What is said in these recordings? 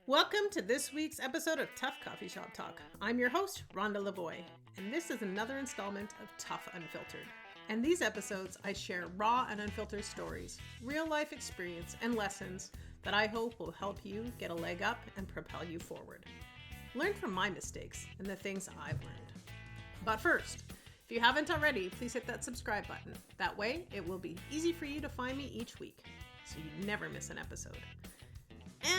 Welcome to this week's episode of TUF Coffee Shop Talk. I'm your host, Rhonda Lavoie, and this is another installment of TUF Unfiltered. In these episodes, I share raw and unfiltered stories, real-life experience, and lessons that I hope will help you get a leg up and propel you forward. Learn from my mistakes and the things I've learned. But first, if you haven't already, please hit that subscribe button. That way, it will be easy for you to find me each week, so you never miss an episode.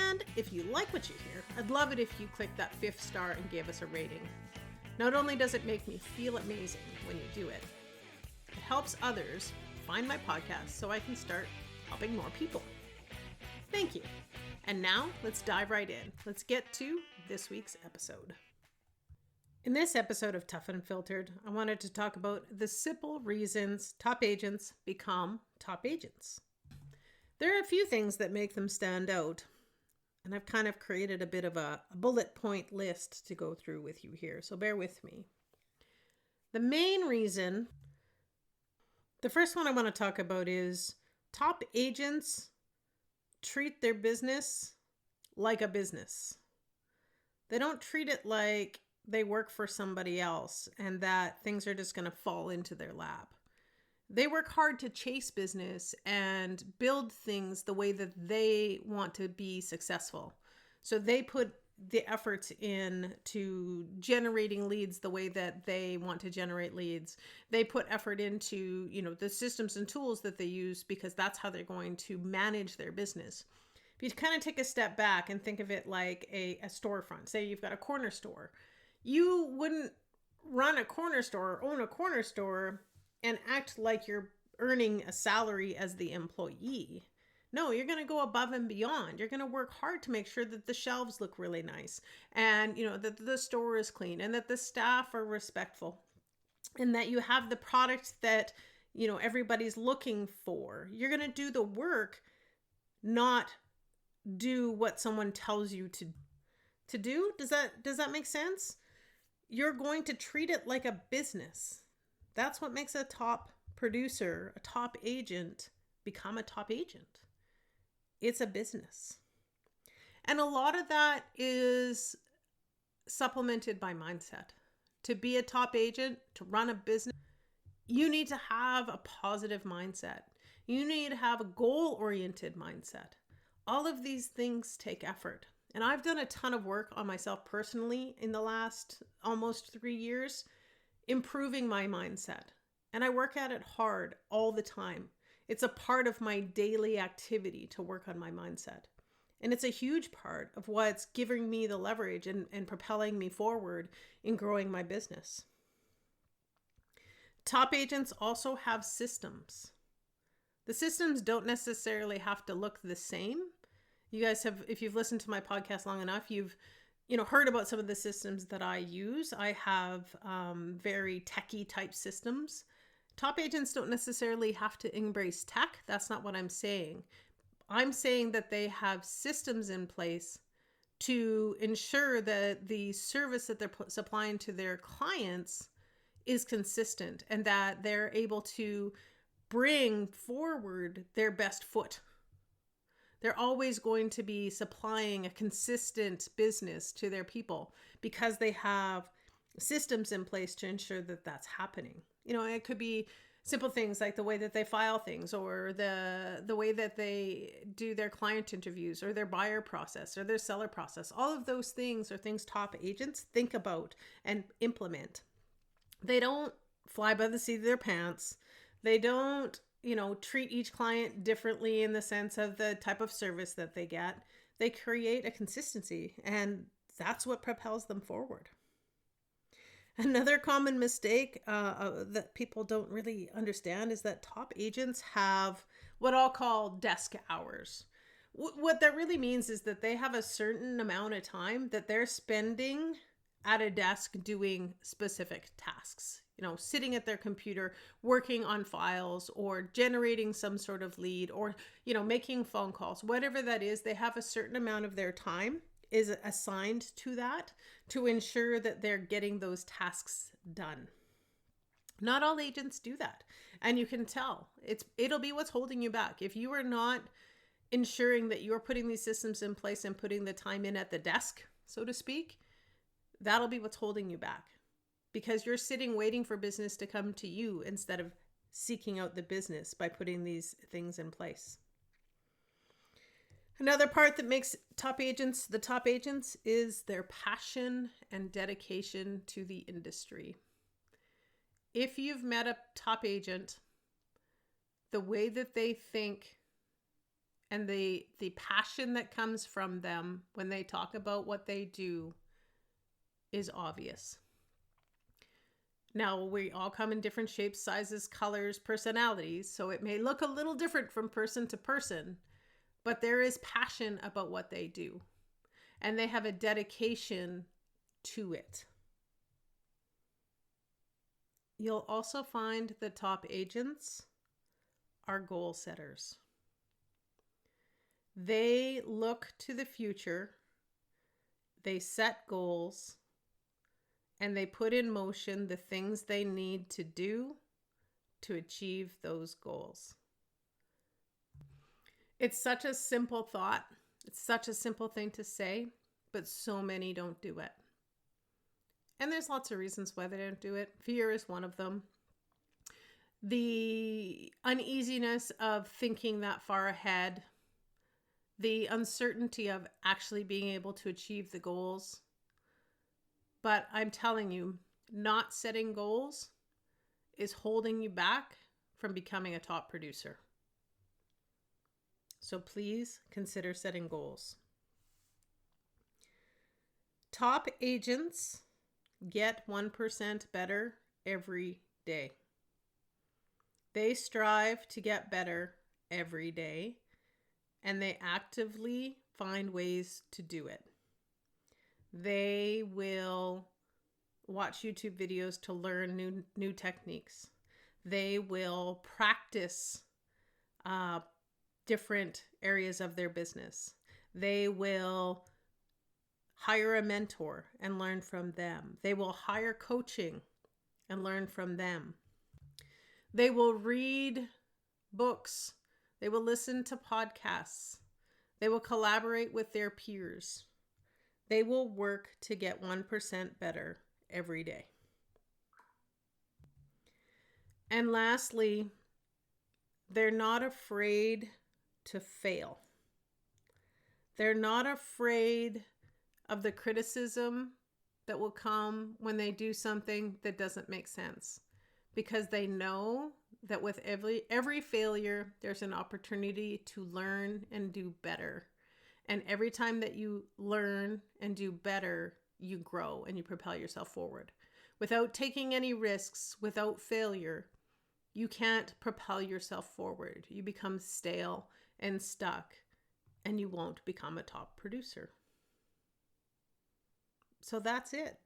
And if you like what you hear, I'd love it if you click that 5th star and gave us a rating. Not only does it make me feel amazing when you do it, it helps others find my podcast so I can start helping more people. Thank you. And now let's dive right in. Let's get to this week's episode. In this episode of TUF Unfiltered, I wanted to talk about the simple reasons top agents become top agents. There are a few things that make them stand out. And I've kind of created a bit of a bullet point list to go through with you here, so bear with me. The main reason, the first one I want to talk about is top agents treat their business like a business. They don't treat it like they work for somebody else and that things are just going to fall into their lap. They work hard to chase business and build things the way that they want to be successful. So they put the efforts in to generating leads the way that they want to generate leads. They put effort into, the systems and tools that they use because that's how they're going to manage their business. If you kind of take a step back and think of it like a storefront, say you've got a corner store, you wouldn't run a corner store or own a corner store and act like you're earning a salary as the employee. No, you're going to go above and beyond. You're going to work hard to make sure that the shelves look really nice and, that the store is clean and that the staff are respectful and that you have the product that, everybody's looking for. You're going to do the work, not do what someone tells you to do. Does that make sense? You're going to treat it like a business. That's what makes a top producer, a top agent, become a top agent. It's a business. And a lot of that is supplemented by mindset. To be a top agent, to run a business, you need to have a positive mindset. You need to have a goal-oriented mindset. All of these things take effort. And I've done a ton of work on myself personally in the last almost 3 years, improving my mindset. And I work at it hard all the time. It's a part of my daily activity to work on my mindset. And it's a huge part of what's giving me the leverage and propelling me forward in growing my business. Top agents also have systems. The systems don't necessarily have to look the same. You guys have, if you've listened to my podcast long enough, you've heard about some of the systems that I use. I have very techie type systems. Top agents don't necessarily have to embrace tech. That's not what I'm saying. I'm saying that they have systems in place to ensure that the service that they're supplying to their clients is consistent and that they're able to bring forward their best foot. They're always going to be supplying a consistent business to their people because they have systems in place to ensure that that's happening. It could be simple things like the way that they file things or the way that they do their client interviews or their buyer process or their seller process. All of those things are things top agents think about and implement. They don't fly by the seat of their pants. They don't treat each client differently in the sense of the type of service that they get. They create a consistency, and that's what propels them forward. Another common mistake that people don't really understand is that top agents have what I'll call desk hours. What that really means is that they have a certain amount of time that they're spending at a desk doing specific tasks. Sitting at their computer, working on files or generating some sort of lead or, making phone calls, whatever that is, they have a certain amount of their time is assigned to that to ensure that they're getting those tasks done. Not all agents do that. And you can tell it'll be what's holding you back. If you are not ensuring that you're putting these systems in place and putting the time in at the desk, so to speak, that'll be what's holding you back, because you're sitting waiting for business to come to you instead of seeking out the business by putting these things in place. Another part that makes top agents the top agents is their passion and dedication to the industry. If you've met a top agent, the way that they think and the passion that comes from them when they talk about what they do is obvious. Now, we all come in different shapes, sizes, colors, personalities, so it may look a little different from person to person, but there is passion about what they do, and they have a dedication to it. You'll also find the top agents are goal setters. They look to the future, they set goals, and they put in motion the things they need to do to achieve those goals. It's such a simple thought. It's such a simple thing to say, but so many don't do it. And there's lots of reasons why they don't do it. Fear is one of them. The uneasiness of thinking that far ahead, the uncertainty of actually being able to achieve the goals. But I'm telling you, not setting goals is holding you back from becoming a top producer. So please consider setting goals. Top agents get 1% better every day. They strive to get better every day, and they actively find ways to do it. They will watch YouTube videos to learn new techniques. They will practice different areas of their business. They will hire a mentor and learn from them. They will hire coaching and learn from them. They will read books. They will listen to podcasts. They will collaborate with their peers. They will work to get 1% better every day. And lastly, they're not afraid to fail. They're not afraid of the criticism that will come when they do something that doesn't make sense, because they know that with every failure, there's an opportunity to learn and do better. And every time that you learn and do better, you grow and you propel yourself forward. Without taking any risks, without failure, you can't propel yourself forward. You become stale and stuck, and you won't become a top producer. So that's it.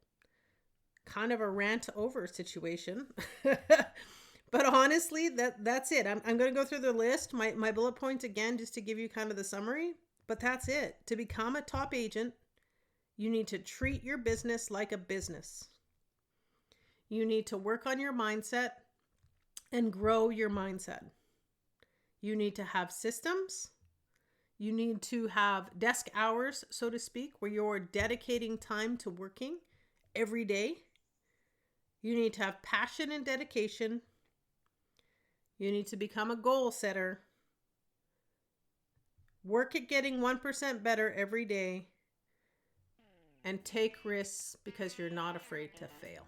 Kind of a rant over situation. But honestly, that's it. I'm going to go through the list, my bullet points again, just to give you kind of the summary. But that's it. To become a top agent, you need to treat your business like a business. You need to work on your mindset and grow your mindset. You need to have systems. You need to have desk hours, so to speak, where you're dedicating time to working every day. You need to have passion and dedication. You need to become a goal setter. Work at getting 1% better every day. And take risks because you're not afraid to fail.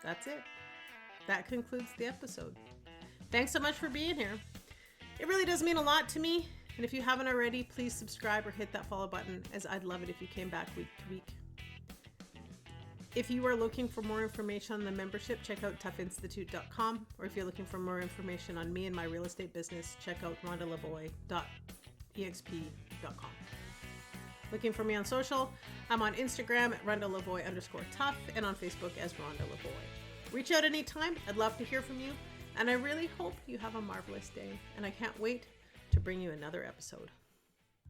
That's it. That concludes the episode. Thanks so much for being here. It really does mean a lot to me. And if you haven't already, please subscribe or hit that follow button, as I'd love it if you came back week to week. If you are looking for more information on the membership, check out TUFinstitute.com. Or if you're looking for more information on me and my real estate business, check out rhondalavoie.exp.com. Looking for me on social, I'm on Instagram at @RhondaLavoie_TUF and on Facebook as Rhonda Lavoie. Reach out anytime. I'd love to hear from you. And I really hope you have a marvelous day. And I can't wait to bring you another episode.